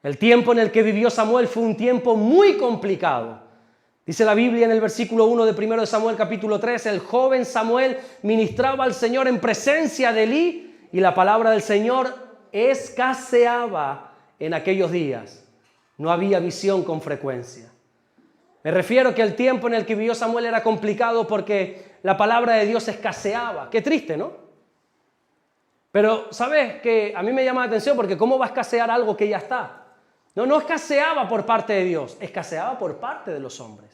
El tiempo en el que vivió Samuel fue un tiempo muy complicado. Dice la Biblia en el versículo 1 de 1 de Samuel capítulo 3, el joven Samuel ministraba al Señor en presencia de Elí y la palabra del Señor escaseaba en aquellos días. No había visión con frecuencia. Me refiero que el tiempo en el que vivió Samuel era complicado porque la palabra de Dios escaseaba. Qué triste, ¿no? Pero, ¿sabes? Que a mí me llama la atención porque ¿cómo va a escasear algo que ya está? No escaseaba por parte de Dios, escaseaba por parte de los hombres.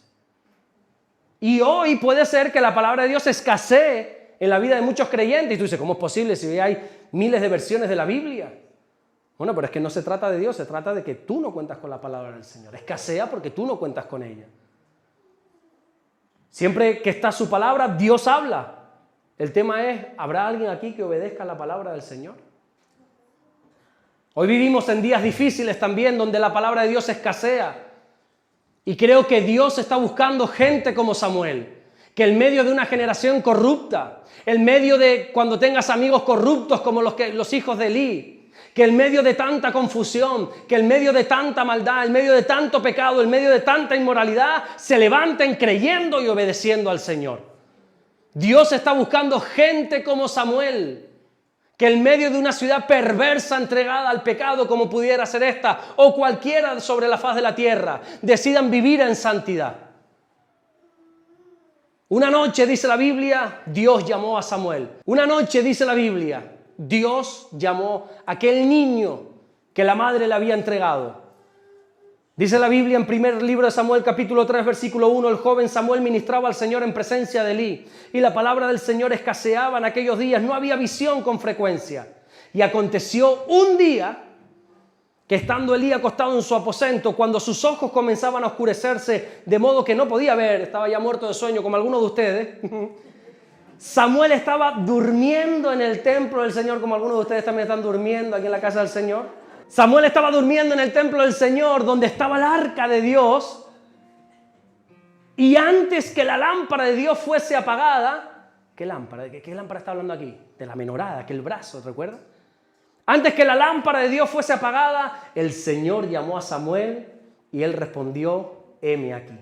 Y hoy puede ser que la palabra de Dios escasee en la vida de muchos creyentes. Y tú dices, ¿cómo es posible si hay miles de versiones de la Biblia? Bueno, pero es que no se trata de Dios, se trata de que tú no cuentas con la palabra del Señor. Escasea porque tú no cuentas con ella. Siempre que está su palabra, Dios habla. El tema es, ¿habrá alguien aquí que obedezca la palabra del Señor? Hoy vivimos en días difíciles también donde la palabra de Dios escasea. Y creo que Dios está buscando gente como Samuel, que en medio de una generación corrupta, en medio de cuando tengas amigos corruptos como los hijos de Elí, que en medio de tanta confusión, que en medio de tanta maldad, en medio de tanto pecado, en medio de tanta inmoralidad, se levanten creyendo y obedeciendo al Señor. Dios está buscando gente como Samuel, que en medio de una ciudad perversa entregada al pecado como pudiera ser esta o cualquiera sobre la faz de la tierra, decidan vivir en santidad. Una noche, dice la Biblia, Dios llamó a Samuel. Una noche, dice la Biblia, Dios llamó a aquel niño que la madre le había entregado. Dice la Biblia en primer libro de Samuel capítulo 3 versículo 1, el joven Samuel ministraba al Señor en presencia de Elí y la palabra del Señor escaseaba en aquellos días, no había visión con frecuencia. Y aconteció un día que estando Elí acostado en su aposento, cuando sus ojos comenzaban a oscurecerse de modo que no podía ver, estaba ya muerto de sueño como algunos de ustedes, Samuel estaba durmiendo en el templo del Señor como algunos de ustedes también están durmiendo aquí en la casa del Señor. Samuel estaba durmiendo en el templo del Señor, donde estaba el arca de Dios, y antes que la lámpara de Dios fuese apagada, ¿qué lámpara? ¿De qué lámpara está hablando aquí? De la menorá, aquel brazo, ¿recuerda? Antes que la lámpara de Dios fuese apagada, el Señor llamó a Samuel y él respondió, heme aquí.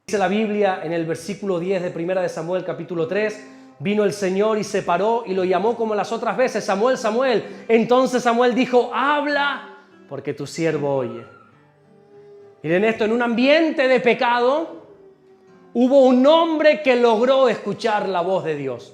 Dice la Biblia en el versículo 10 de 1 de Samuel capítulo 3, vino el Señor y se paró y lo llamó como las otras veces, Samuel, Samuel. Entonces Samuel dijo, habla, porque tu siervo oye. Miren esto, en un ambiente de pecado, hubo un hombre que logró escuchar la voz de Dios.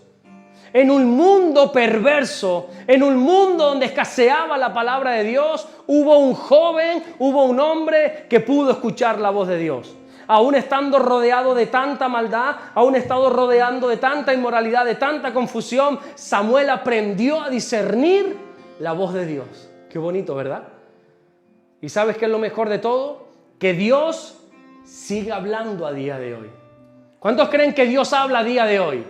En un mundo perverso, en un mundo donde escaseaba la palabra de Dios, hubo un joven, hubo un hombre que pudo escuchar la voz de Dios. Aún estando rodeado de tanta maldad, aún estando rodeando de tanta inmoralidad, de tanta confusión, Samuel aprendió a discernir la voz de Dios. Qué bonito, ¿verdad? ¿Y sabes qué es lo mejor de todo? Que Dios sigue hablando a día de hoy. ¿Cuántos creen que Dios habla a día de hoy?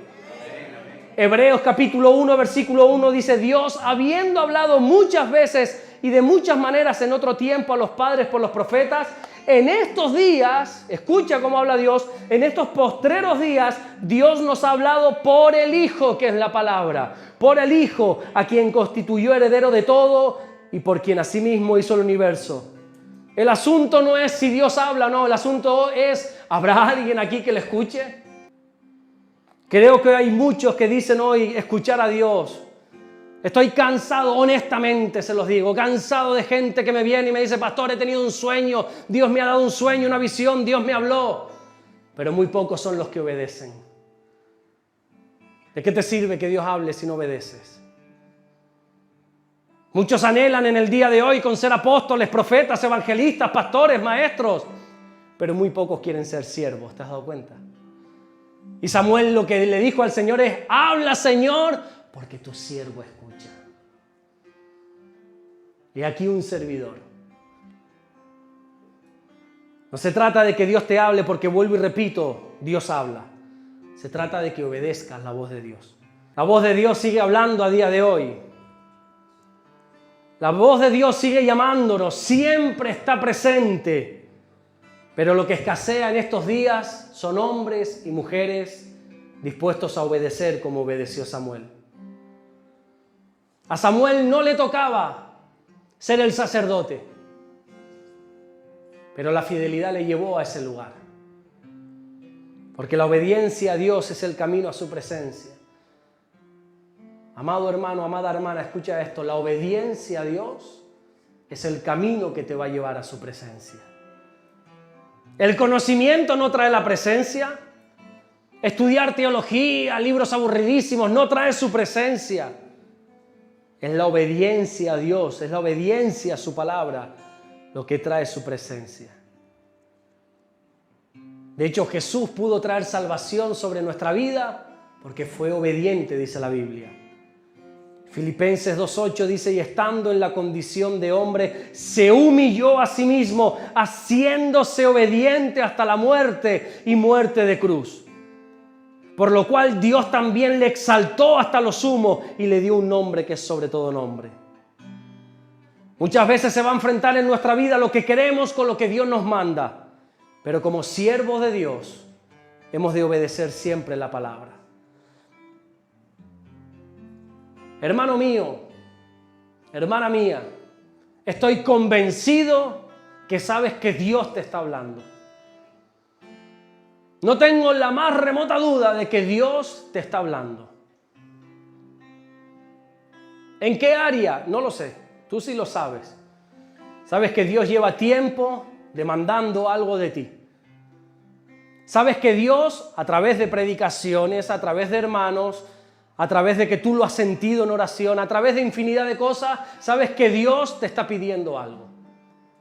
Hebreos capítulo 1, versículo 1 dice, Dios, habiendo hablado muchas veces y de muchas maneras en otro tiempo a los padres por los profetas, en estos días, escucha cómo habla Dios, en estos postreros días, Dios nos ha hablado por el Hijo, que es la palabra, por el Hijo, a quien constituyó heredero de todo y por quien asimismo hizo el universo. El asunto no es si Dios habla o no, el asunto es, ¿habrá alguien aquí que le escuche? Creo que hay muchos que dicen hoy escuchar a Dios. Estoy cansado, honestamente se los digo, cansado de gente que me viene y me dice, pastor, he tenido un sueño, Dios me ha dado un sueño, una visión, Dios me habló. Pero muy pocos son los que obedecen. ¿De qué te sirve que Dios hable si no obedeces? Muchos anhelan en el día de hoy con ser apóstoles, profetas, evangelistas, pastores, maestros, pero muy pocos quieren ser siervos, ¿te has dado cuenta? Y Samuel lo que le dijo al Señor es, habla, Señor, porque tu siervo escucha. Y aquí un servidor. No se trata de que Dios te hable porque, vuelvo y repito, Dios habla. Se trata de que obedezcas la voz de Dios. La voz de Dios sigue hablando a día de hoy. La voz de Dios sigue llamándonos, siempre está presente. Pero lo que escasea en estos días son hombres y mujeres dispuestos a obedecer como obedeció Samuel. A Samuel no le tocaba ser el sacerdote. pero la fidelidad le llevó a ese lugar. Porque la obediencia a Dios es el camino a su presencia. Amado hermano, amada hermana, escucha esto. La obediencia a Dios es el camino que te va a llevar a su presencia. El conocimiento no trae la presencia. Estudiar teología, libros aburridísimos, no trae su presencia. Es la obediencia a Dios, es la obediencia a su palabra lo que trae su presencia. De hecho, Jesús pudo traer salvación sobre nuestra vida porque fue obediente, dice la Biblia. Filipenses 2:8 dice, y estando en la condición de hombre, se humilló a sí mismo, haciéndose obediente hasta la muerte y muerte de cruz. Por lo cual Dios también le exaltó hasta lo sumo y le dio un nombre que es sobre todo nombre. Muchas veces se va a enfrentar en nuestra vida lo que queremos con lo que Dios nos manda. Pero como siervos de Dios, hemos de obedecer siempre la palabra. Hermano mío, hermana mía, estoy convencido que sabes que Dios te está hablando. No tengo la más remota duda de que Dios te está hablando. ¿En qué área? No lo sé. Tú sí lo sabes. Sabes que Dios lleva tiempo demandando algo de ti. Sabes que Dios, a través de predicaciones, a través de hermanos, a través de que tú lo has sentido en oración, a través de infinidad de cosas, sabes que Dios te está pidiendo algo.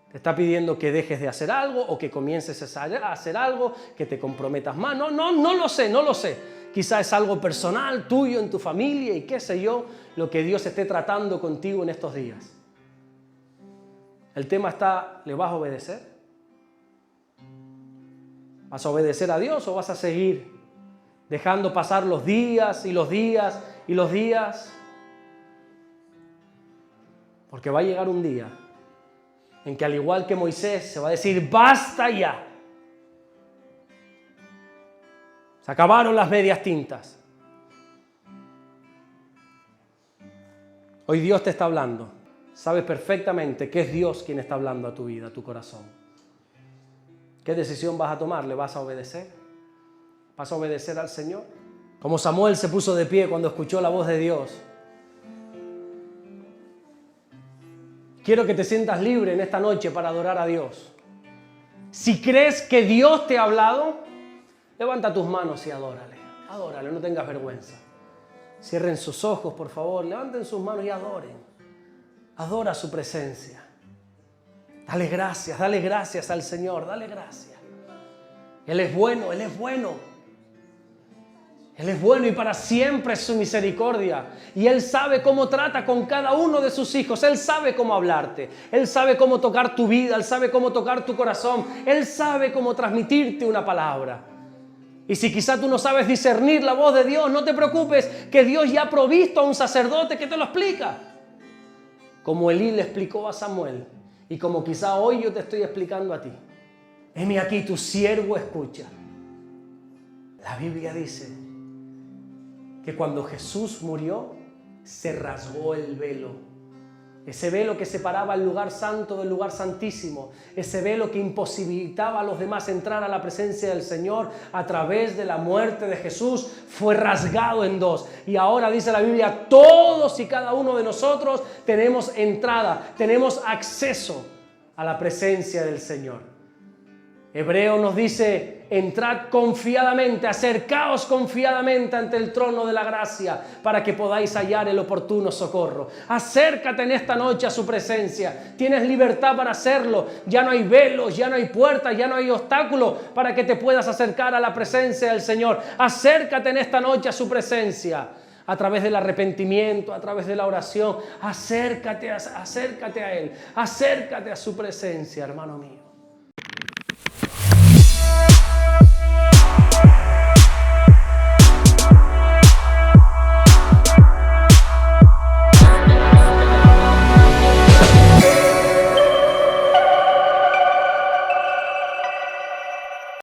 Te está pidiendo que dejes de hacer algo o que comiences a hacer algo, que te comprometas más. No lo sé. Quizá es algo personal, tuyo, en tu familia y qué sé yo, lo que Dios esté tratando contigo en estos días. El tema está, ¿le vas a obedecer? ¿Vas a obedecer a Dios o vas a seguir dejando pasar los días y los días y los días? Porque va a llegar un día en que al igual que Moisés se va a decir, ¡basta ya! Se acabaron las medias tintas. Hoy Dios te está hablando. Sabes perfectamente que es Dios quien está hablando a tu vida, a tu corazón. ¿Qué decisión vas a tomar? ¿Le vas a obedecer? ¿Vas a obedecer al Señor? Como Samuel se puso de pie cuando escuchó la voz de Dios. Quiero que te sientas libre en esta noche para adorar a Dios. Si crees que Dios te ha hablado, levanta tus manos y adórale. Adórale, no tengas vergüenza. Cierren sus ojos, por favor. Levanten sus manos y adoren. Adora su presencia. Dale gracias al Señor. Dale gracias. Él es bueno, Él es bueno. Él es bueno y para siempre es su misericordia. Y Él sabe cómo trata con cada uno de sus hijos. Él sabe cómo hablarte. Él sabe cómo tocar tu vida. Él sabe cómo tocar tu corazón. Él sabe cómo transmitirte una palabra. Y si quizá tú no sabes discernir la voz de Dios, no te preocupes, que Dios ya ha provisto a un sacerdote que te lo explica. Como Elí le explicó a Samuel. Y como quizá hoy yo te estoy explicando a ti. Heme aquí, tu siervo escucha. La Biblia dice que cuando Jesús murió, se rasgó el velo. Ese velo que separaba el lugar santo del lugar santísimo. Ese velo que imposibilitaba a los demás entrar a la presencia del Señor a través de la muerte de Jesús, fue rasgado en dos. Y ahora dice la Biblia, todos y cada uno de nosotros tenemos entrada, tenemos acceso a la presencia del Señor. Hebreo nos dice, entrad confiadamente, acercaos confiadamente ante el trono de la gracia para que podáis hallar el oportuno socorro. Acércate en esta noche a su presencia. Tienes libertad para hacerlo. Ya no hay velos, ya no hay puertas, ya no hay obstáculos para que te puedas acercar a la presencia del Señor. Acércate en esta noche a su presencia. A través del arrepentimiento, a través de la oración. Acércate a Él. Acércate a su presencia, hermano mío.